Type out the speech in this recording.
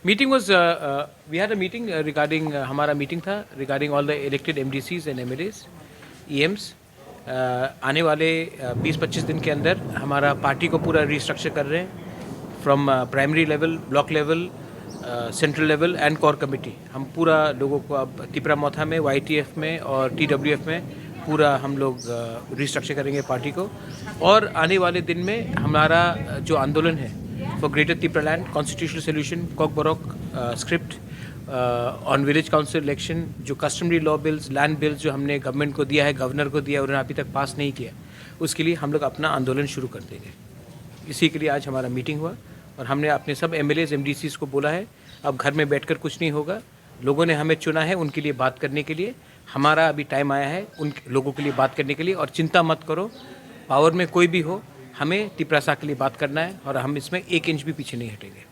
Meeting was we had a meeting regarding हमारा meeting था regarding all the elected MDCs and MLAs, EMs. आने वाले 20-25 दिन के अंदर हमारा पार्टी को पूरा रिस्ट्रक्चर कर रहे हैं from primary level, block level, central level and core committee. हम पूरा लोगों को अब तिपरा-मोथा में, YTF में और TWF में पूरा हम लोग रिस्ट्रक्चर करेंगे पार्टी को. और आने वाले दिन में हमारा जो आंदोलन है for Greater Tipraland, constitutional solution, Kokborok script on village council election, जो customary law bills, land bills जो हमने गवर्नमेंट को दिया है, गवर्नर को दिया, उन्होंने अभी तक पास नहीं किया, उसके लिए हम लोग अपना आंदोलन शुरू कर देंगे. इसी के लिए आज हमारा मीटिंग हुआ और हमने अपने सब MLAs, MDCs को बोला है अब घर में बैठकर कुछ नहीं होगा. लोगों ने हमें चुना है उनके लिए बात करने के लिए. हमारा अभी टाइम आया है उन लोगों के लिए बात करने के लिए. और चिंता मत करो, पावर में कोई भी हो, हमें तिपरासा के लिए बात करना है और हम इसमें 1 इंच भी पीछे नहीं हटेंगे.